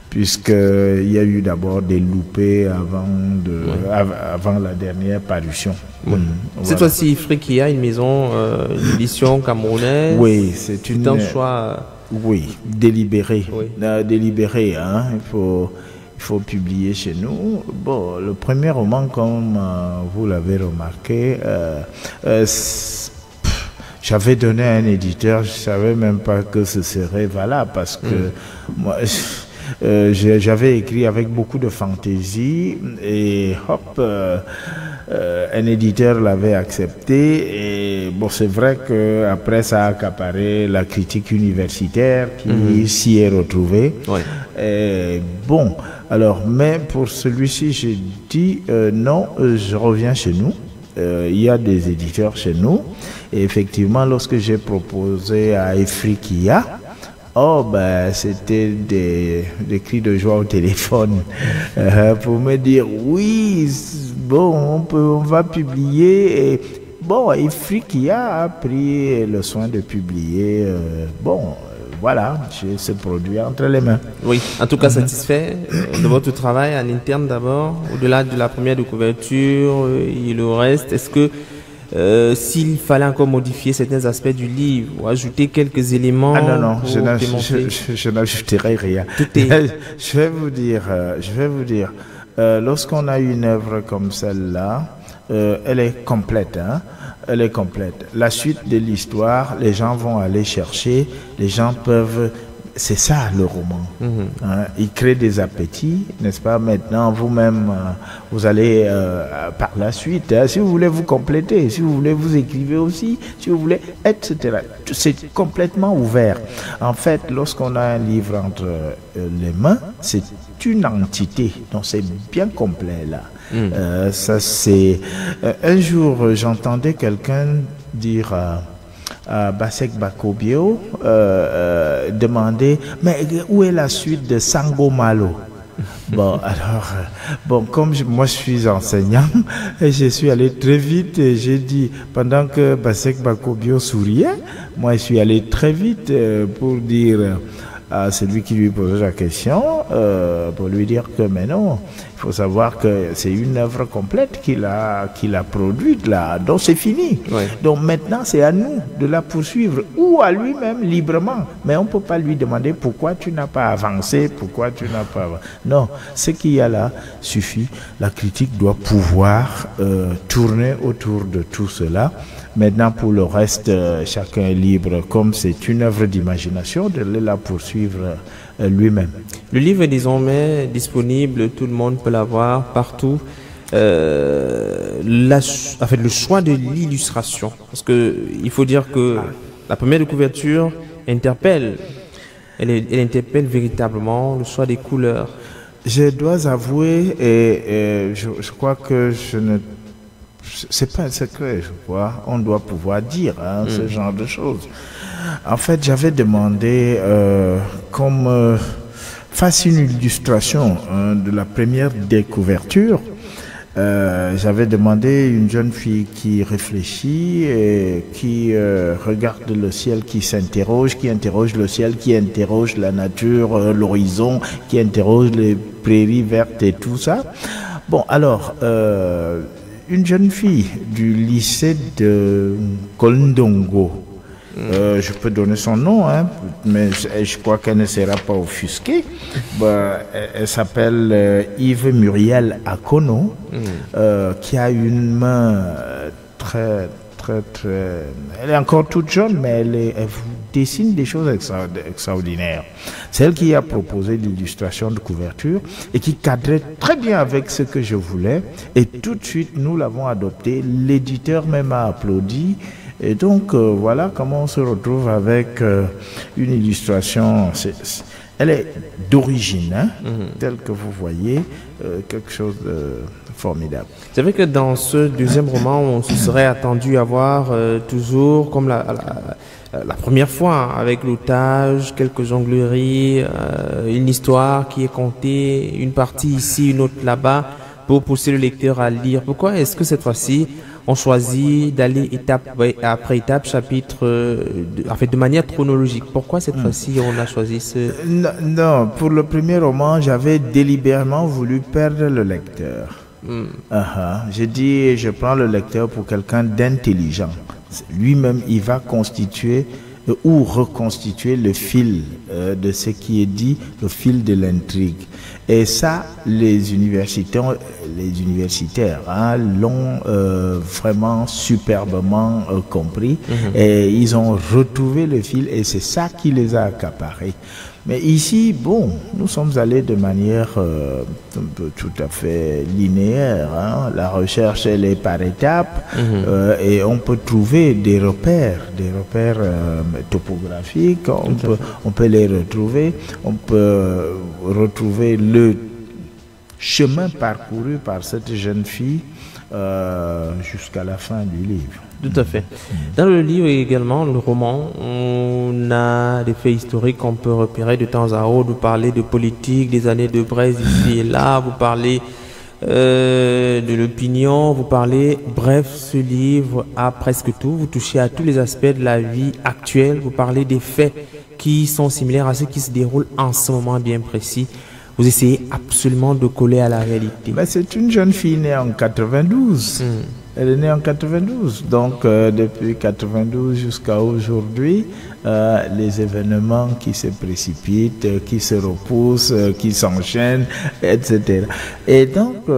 puisqu'il y a eu d'abord des loupés avant la dernière parution. Cette fois-ci, Ifriqiya, une maison d'édition camerounaise. Oui, c'est un choix. Oui, délibéré. Oui. Délibéré, hein. Il faut publier chez nous. Bon, le premier roman, comme vous l'avez remarqué, j'avais donné à un éditeur, je savais même pas que ce serait valable parce que moi, j'avais écrit avec beaucoup de fantaisie et hop, un éditeur l'avait accepté et bon, c'est vrai que après ça a accaparé la critique universitaire qui s'y est retrouvée. Ouais. Et bon, alors, mais pour celui-ci, j'ai dit non, je reviens chez nous. Il y a des éditeurs chez nous. Et effectivement, lorsque j'ai proposé à Ifriqiya, c'était des cris de joie au téléphone pour me dire oui, bon, on va publier. Et bon, Ifriqiya a pris le soin de publier. Voilà, j'ai ce produit entre les mains. Oui, en tout cas satisfait de votre travail en interne d'abord, au-delà de la première de couverture et le reste. Est-ce que s'il fallait encore modifier certains aspects du livre ou ajouter quelques éléments? Non, je n'ajouterai rien. Je vais vous dire, lorsqu'on a une œuvre comme celle-là, elle est complète, hein. Elle est complète. La suite de l'histoire, les gens vont aller chercher, les gens peuvent... C'est ça le roman. Hein, il crée des appétits, n'est-ce pas? Maintenant, vous-même, vous allez par la suite, hein, si vous voulez vous compléter, si vous voulez vous écrivez aussi, si vous voulez, etc. C'est complètement ouvert. En fait, lorsqu'on a un livre entre les mains, c'est une entité, donc c'est bien complet là. Ça c'est. Un jour, j'entendais quelqu'un dire à Basek Bakobio demander mais où est la suite de Sango Malo? Bon, alors, comme moi je suis enseignant, et je suis allé très vite et j'ai dit, pendant que Basek Bakobio souriait, moi je suis allé très vite pour dire à celui qui lui posait la question, pour lui dire que mais non, il faut savoir que c'est une œuvre complète qu'il a produite là, donc c'est fini. Ouais. Donc maintenant c'est à nous de la poursuivre ou à lui-même librement, mais on ne peut pas lui demander pourquoi tu n'as pas avancé, pourquoi tu n'as pas avancé. Non, ce qu'il y a là suffit. La critique doit pouvoir tourner autour de tout cela. Maintenant, pour le reste, chacun est libre. Comme c'est une œuvre d'imagination, de la poursuivre lui-même. Le livre est désormais disponible, tout le monde peut l'avoir partout. Le choix de l'illustration, parce que il faut dire que la première de couverture interpelle. Elle interpelle véritablement le choix des couleurs. Je dois avouer, et je crois que je ne... C'est pas un secret, je crois. On doit pouvoir dire ce genre de choses. En fait, j'avais demandé comme fasse une illustration de la première découverture. J'avais demandé une jeune fille qui réfléchit et qui regarde le ciel, qui s'interroge, qui interroge le ciel, qui interroge la nature, l'horizon, qui interroge les prairies vertes et tout ça. Bon, alors... une jeune fille du lycée de Kolndongo, je peux donner son nom, hein, mais je crois qu'elle ne sera pas offusquée. Elle s'appelle Yves Muriel Akono, qui a une main très... Elle est encore toute jeune, mais elle dessine des choses extraordinaires. C'est elle qui a proposé l'illustration de couverture et qui cadrait très bien avec ce que je voulais. Et tout de suite, nous l'avons adopté. L'éditeur même a applaudi. Et donc, voilà comment on se retrouve avec une illustration. Elle est d'origine, hein, telle que vous voyez, quelque chose de formidable. C'est vrai que dans ce deuxième roman, on se serait attendu à voir toujours comme la première fois, hein, avec l'otage, quelques jongleries, une histoire qui est contée, une partie ici, une autre là-bas, pour pousser le lecteur à lire. Pourquoi est-ce que cette fois-ci, on choisit d'aller étape après étape, chapitre, de manière chronologique? Pourquoi cette fois-ci, on a choisi ce... Non, pour le premier roman, j'avais délibérément voulu perdre le lecteur. J'ai dit, je prends le lecteur pour quelqu'un d'intelligent. Lui-même, il va constituer ou reconstituer le fil de ce qui est dit, le fil de l'intrigue. Et ça, les universitaires hein, l'ont vraiment superbement compris. Et ils ont retrouvé le fil et c'est ça qui les a accaparés. Mais ici, bon, nous sommes allés de manière tout à fait linéaire. Hein. La recherche, elle est par étapes et on peut trouver des repères topographiques. On peut les retrouver. On peut retrouver le chemin parcouru par cette jeune fille jusqu'à la fin du livre. Tout à fait. Dans le livre également, le roman, on a des faits historiques qu'on peut repérer de temps à autre. Vous parlez de politique, des années de Brest ici et là, vous parlez de l'opinion, vous parlez... Bref, ce livre a presque tout. Vous touchez à tous les aspects de la vie actuelle. Vous parlez des faits qui sont similaires à ceux qui se déroulent en ce moment bien précis. Vous essayez absolument de coller à la réalité. Mais c'est une jeune fille née en 92. Elle est née en 92. Donc, depuis 92 jusqu'à aujourd'hui, les événements qui se précipitent, qui se repoussent, qui s'enchaînent, etc. Et donc,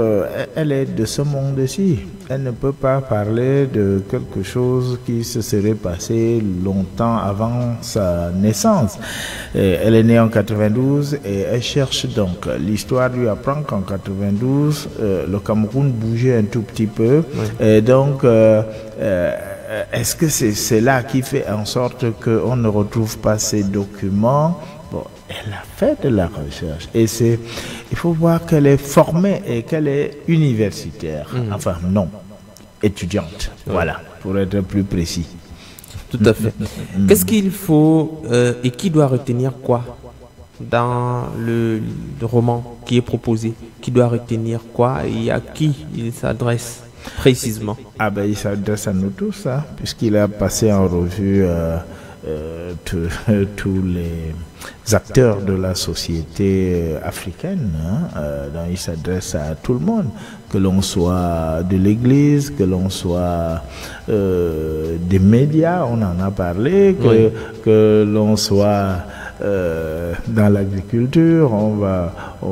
elle est de ce monde-ci. Elle ne peut pas parler de quelque chose qui se serait passé longtemps avant sa naissance. Elle est née en 92 et elle cherche donc. L'histoire lui apprend qu'en 92, le Cameroun bougeait un tout petit peu. Et donc, est-ce que c'est cela qui fait en sorte qu'on ne retrouve pas ces documents? Bon, elle a fait de la recherche et il faut voir qu'elle est formée et qu'elle est universitaire. Enfin, non, étudiante. Voilà, pour être plus précis. Tout à fait. Qu'est-ce qu'il faut et qui doit retenir quoi dans le roman qui est proposé? Qui doit retenir quoi et à qui il s'adresse précisément? Ah ben, il s'adresse à nous tous, hein, puisqu'il a passé en revue tous les acteurs de la société africaine. Hein, donc il s'adresse à tout le monde, que l'on soit de l'église, que l'on soit des médias, on en a parlé, que l'on soit dans l'agriculture, on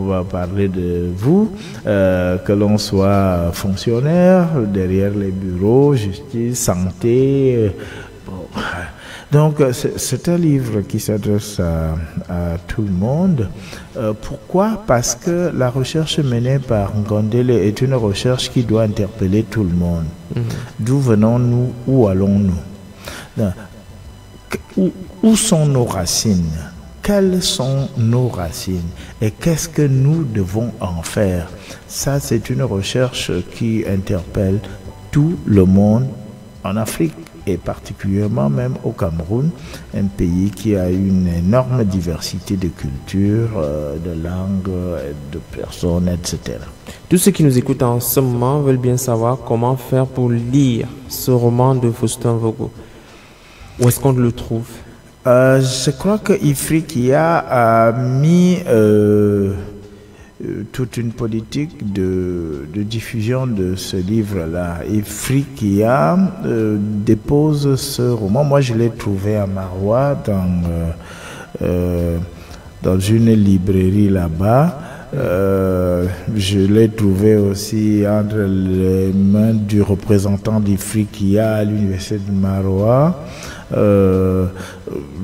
va parler de vous, que l'on soit fonctionnaire derrière les bureaux, justice, santé. Bon. Donc c'est un livre qui s'adresse à tout le monde. Pourquoi? Parce que la recherche menée par Ngondele est une recherche qui doit interpeller tout le monde. D'où venons-nous? Où allons-nous? Où sont nos racines? Quelles sont nos racines et qu'est-ce que nous devons en faire? Ça, c'est une recherche qui interpelle tout le monde en Afrique et particulièrement même au Cameroun, un pays qui a une énorme diversité de cultures, de langues, de personnes, etc. Tous ceux qui nous écoutent en ce moment veulent bien savoir comment faire pour lire ce roman de Faustin Vogo. Où est-ce qu'on le trouve? Je crois que Ifriqiya a mis toute une politique de diffusion de ce livre-là. Ifriqiya dépose ce roman. Moi, je l'ai trouvé à Maroua, dans une librairie là-bas. Je l'ai trouvé aussi entre les mains du représentant d'Ifriqiya à l'université de Maroua.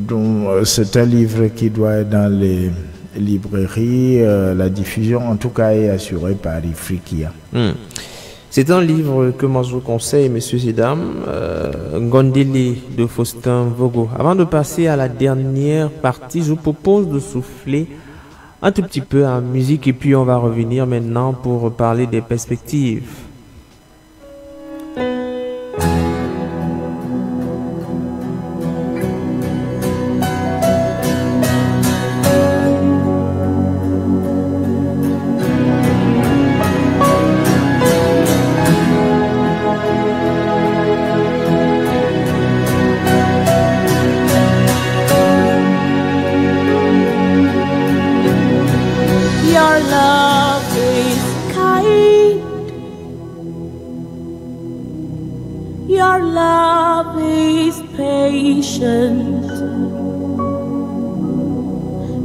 Donc, c'est un livre qui doit être dans les librairies. La diffusion, en tout cas, est assurée par Ifriqiya. C'est un livre que moi je vous conseille, messieurs et dames, Ngondele de Faustin Vogo. Avant de passer à la dernière partie, je vous propose de souffler un tout petit peu en musique et puis on va revenir maintenant pour parler des perspectives.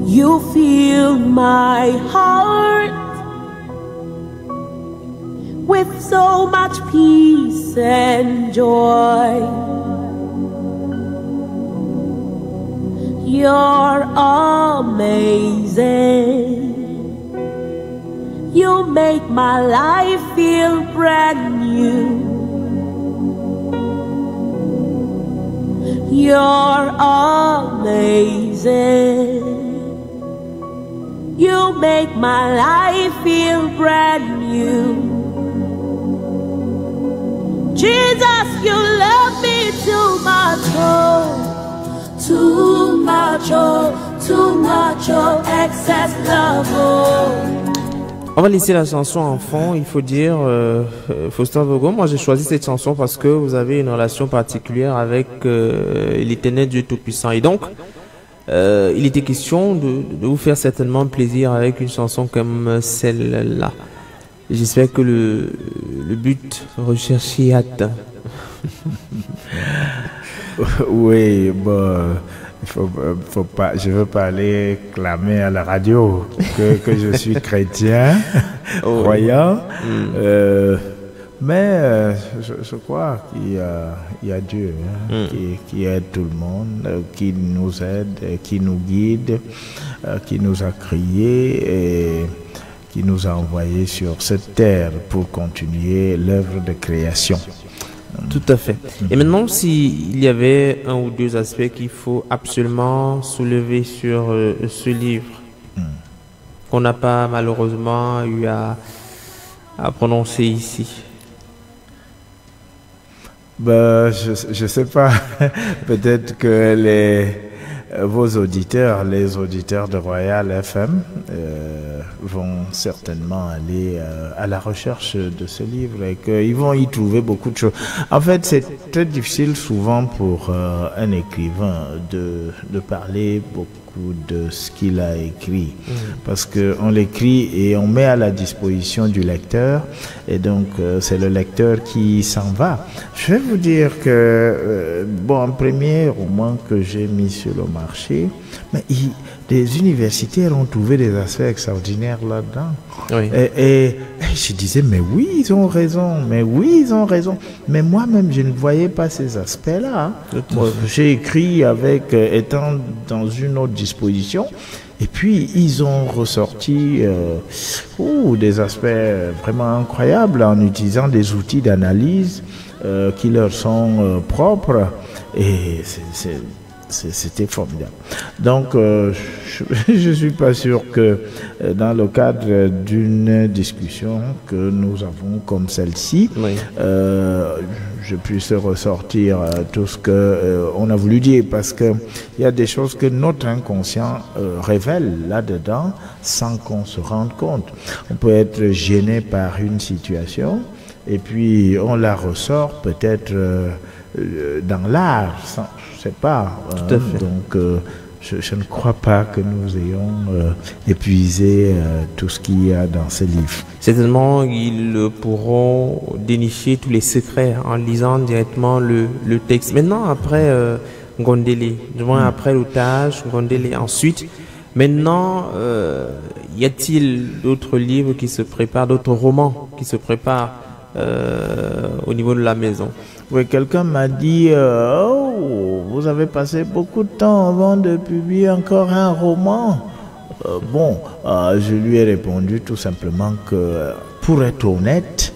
You fill my heart with so much peace and joy. You're amazing. You make my life feel brand new. You're amazing. You make my life feel brand new. Jesus, you love me too much, oh, too much, oh, too much, oh, excess love, oh. On va laisser la chanson en fond, il faut dire, Faustin Vogo. Moi, j'ai choisi cette chanson parce que vous avez une relation particulière avec l'Éternel Dieu Tout-Puissant. Et donc, il était question de vous faire certainement plaisir avec une chanson comme celle-là. J'espère que le but recherché est atteint. Oui, bon, faut pas, je veux pas aller clamer à la radio que je suis chrétien, croyant, mais je crois qu'il y a Dieu qui aide tout le monde, qui nous aide, qui nous guide, qui nous a créés et qui nous a envoyés sur cette terre pour continuer l'œuvre de création. Tout à fait. Et maintenant, s'il y avait un ou deux aspects qu'il faut absolument soulever sur ce livre, qu'on n'a pas malheureusement eu à prononcer ici. Ben, je sais pas. Peut-être que vos auditeurs, les auditeurs de Royal FM, vont certainement aller à la recherche de ce livre et qu'ils vont y trouver beaucoup de choses. En fait, c'est très difficile souvent pour un écrivain de parler beaucoup de ce qu'il a écrit, parce que on l'écrit et on met à la disposition du lecteur, et donc c'est le lecteur qui s'en va. Je vais vous dire que un premier roman que j'ai mis sur le marché, mais des universitaires ont trouvé des aspects extraordinaires là-dedans. Oui. Et je disais, mais oui, ils ont raison, mais moi-même, je ne voyais pas ces aspects-là. Bon, j'ai écrit étant dans une autre disposition, et puis ils ont ressorti des aspects vraiment incroyables en utilisant des outils d'analyse qui leur sont propres, et c'était formidable. Donc, je suis pas sûr que dans le cadre d'une discussion que nous avons comme celle-ci, je puisse ressortir tout ce que on a voulu dire, parce que il y a des choses que notre inconscient révèle là-dedans sans qu'on se rende compte. On peut être gêné par une situation et puis on la ressort peut-être dans l'art, je sais pas. Tout à fait. Donc, je ne crois pas que nous ayons épuisé tout ce qu'il y a dans ce livre. Certainement, ils pourront dénicher tous les secrets en lisant directement le texte. Maintenant, après Ngondele, du moins après l'otage, Ngondele, ensuite, maintenant, y a-t-il d'autres livres qui se préparent, d'autres romans qui se préparent au niveau de la maison? Oui, quelqu'un m'a dit vous avez passé beaucoup de temps avant de publier encore un roman. Je lui ai répondu tout simplement que, pour être honnête,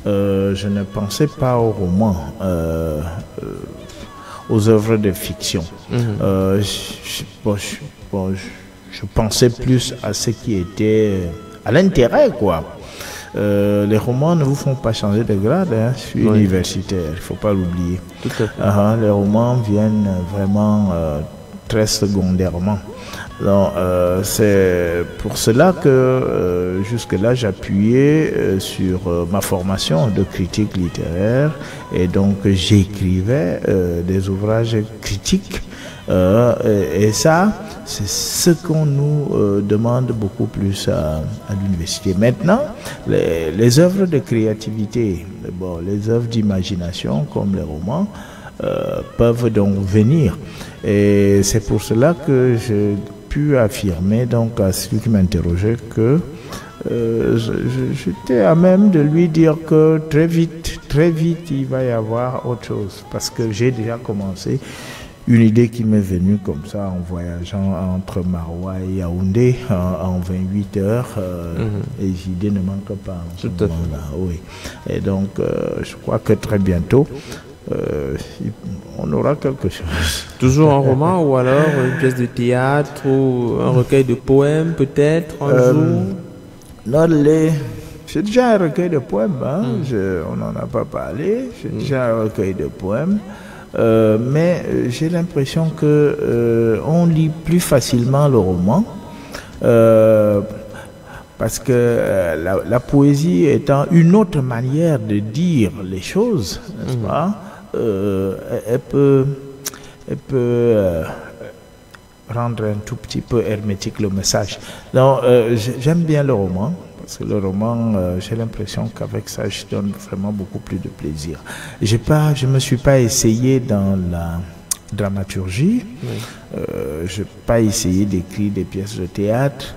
je ne pensais pas aux romans, aux œuvres de fiction. Je pensais plus à ce qui était à l'intérêt, quoi. Les romans ne vous font pas changer de grade, hein. Je suis universitaire, il ne faut pas l'oublier. Tout à fait. Les romans viennent vraiment très secondairement. Donc, c'est pour cela que jusque-là j'appuyais sur ma formation de critique littéraire et donc j'écrivais des ouvrages critiques et ça c'est ce qu'on nous demande beaucoup plus à l'université. Maintenant, les œuvres de créativité, les œuvres d'imagination comme les romans peuvent donc venir et c'est pour cela que je pu affirmer donc à celui qui m'interrogeait que j'étais à même de lui dire que très vite il va y avoir autre chose parce que j'ai déjà commencé une idée qui m'est venue comme ça en voyageant entre Maroua et Yaoundé en 28 heures et l'idée ne manque pas en ce moment-là. Oui. Et donc je crois que très bientôt on aura quelque chose. Toujours un roman ou alors une pièce de théâtre ou un recueil de poèmes peut-être un jour? Non, j'ai déjà un recueil de poèmes, hein. On n'en a pas parlé, j'ai déjà un recueil de poèmes, mais j'ai l'impression que on lit plus facilement le roman parce que la poésie étant une autre manière de dire les choses, n'est-ce pas? Elle peut rendre un tout petit peu hermétique le message. Donc, j'aime bien le roman, parce que le roman, j'ai l'impression qu'avec ça, je donne vraiment beaucoup plus de plaisir. Je me suis pas essayé dans la dramaturgie, je n'ai pas essayé d'écrire des pièces de théâtre.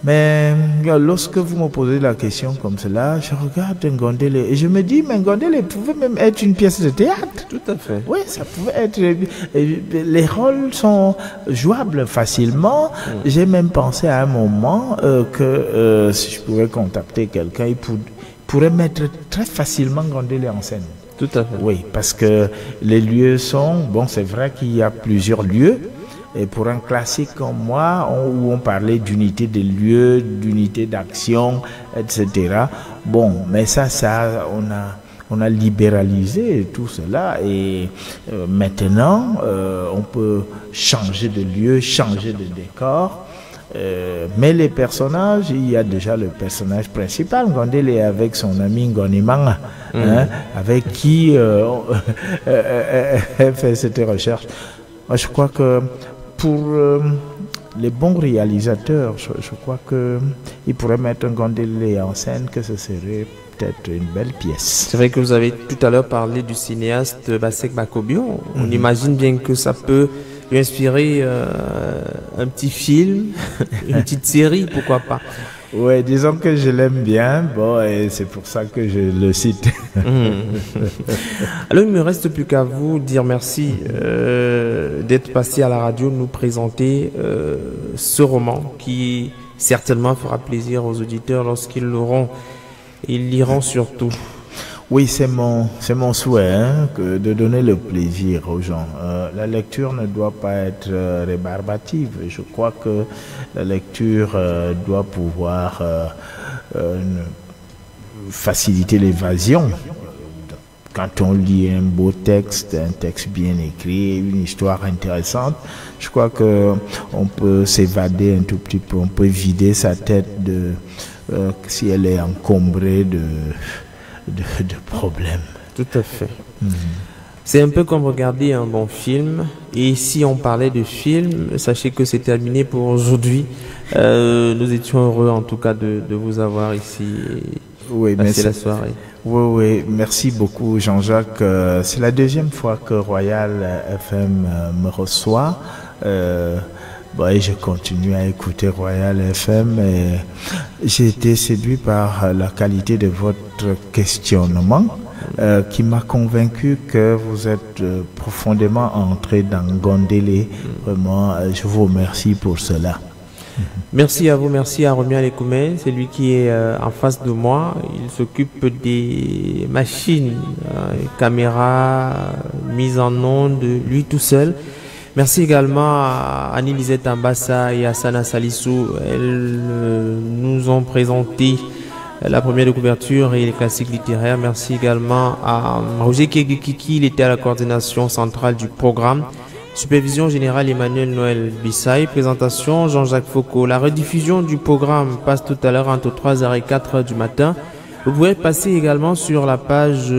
Mais lorsque vous me posez la question comme cela, je regarde Ngondele et je me dis, mais Ngondele pouvait même être une pièce de théâtre. Tout à fait. Oui, ça pouvait être. Les rôles sont jouables facilement. J'ai même pensé à un moment que si je pouvais contacter quelqu'un, il pourrait mettre très facilement Ngondele en scène. Tout à fait. Oui, parce que les lieux sont... Bon, c'est vrai qu'il y a plusieurs lieux. Et pour un classique comme moi, où on parlait d'unité de lieu, d'unité d'action, etc. Bon, mais ça on a libéralisé tout cela et maintenant, on peut changer de lieu, changer de décor. Mais les personnages, il y a déjà le personnage principal, Ngondele est avec son ami Ngonimanga, avec qui elle fait cette recherche. Moi, je crois que pour les bons réalisateurs, je crois qu'ils pourraient mettre un Ngondele en scène, que ce serait peut-être une belle pièce. C'est vrai que vous avez tout à l'heure parlé du cinéaste Basek Bakobio. On imagine bien que ça peut lui inspirer un petit film, une petite série, pourquoi pas. Oui, disons que je l'aime bien, bon, et c'est pour ça que je le cite. Alors, il ne me reste plus qu'à vous dire merci d'être passé à la radio, nous présenter ce roman qui certainement fera plaisir aux auditeurs lorsqu'ils l'auront. Ils liront surtout. Oui, c'est mon souhait de donner le plaisir aux gens. La lecture ne doit pas être rébarbative. Je crois que la lecture doit pouvoir faciliter l'évasion. Quand on lit un beau texte, un texte bien écrit, une histoire intéressante, je crois que on peut s'évader un tout petit peu, on peut vider sa tête si elle est encombrée de problèmes. Tout à fait. C'est un peu comme regarder un bon film. Et si on parlait de film, sachez que c'est terminé pour aujourd'hui. Nous étions heureux en tout cas de vous avoir ici. Oui, merci la soirée. Oui, merci beaucoup Jean-Jacques. C'est la deuxième fois que Royal FM me reçoit. Et je continue à écouter Royal FM et j'ai été séduit par la qualité de votre questionnement qui m'a convaincu que vous êtes profondément entré dans Ngondele. Vraiment, je vous remercie pour cela. Merci à vous, merci à Romian Lekoumé, c'est lui qui est en face de moi. Il s'occupe des machines, caméras, mise en onde, lui tout seul. Merci également à Annie-Lisette Ambassa et à Sana Salissou. Elles nous ont présenté la première de couverture et les classiques littéraires. Merci également à Roger Kiki, il était à la coordination centrale du programme. Supervision générale Emmanuel Noël Bissaï. Présentation Jean-Jacques Foucault. La rediffusion du programme passe tout à l'heure entre 3h et 4h du matin. Vous pouvez passer également sur la page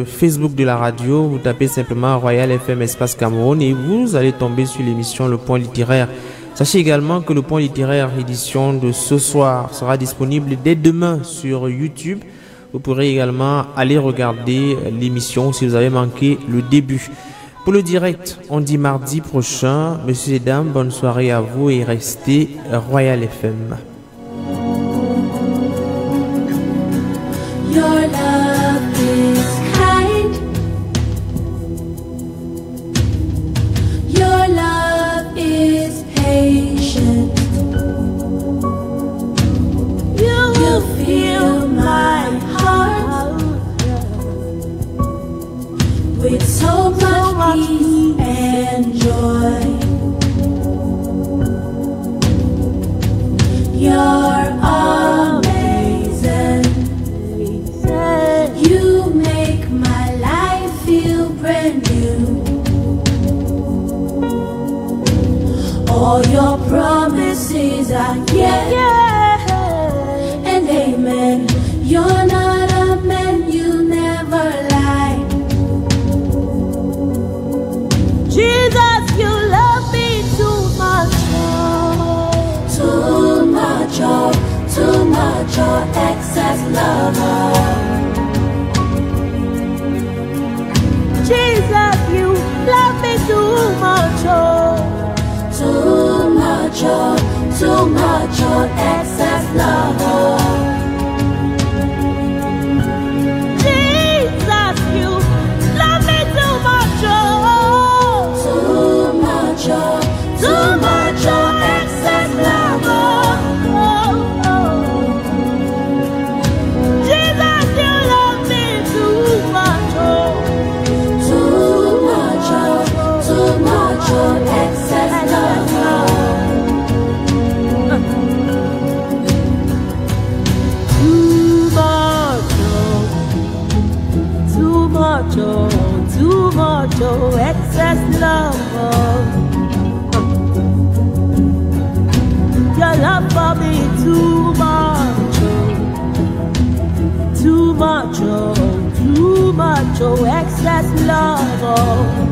Facebook de la radio. Vous tapez simplement Royal FM Espace Cameroun et vous allez tomber sur l'émission Le Point Littéraire. Sachez également que Le Point Littéraire édition de ce soir sera disponible dès demain sur YouTube. Vous pourrez également aller regarder l'émission si vous avez manqué le début. Pour le direct, on dit mardi prochain. Messieurs et dames, bonne soirée à vous et restez Royal FM. Your love is kind. Your love is patient. You fill my heart with so much peace and joy. You're amazing. You make my life feel brand new. All your promises are yeah and amen. You're not a man, you never lie. Jesus, you love me too much, too much, too much, excess love. Jesus, you love me too much, too much, too much, excess love. Jesus, you love me too much, too much, too much, excess love. Jesus, you love me too much, too much, excess love. Too much, excess love. Your love for me too much, excess love.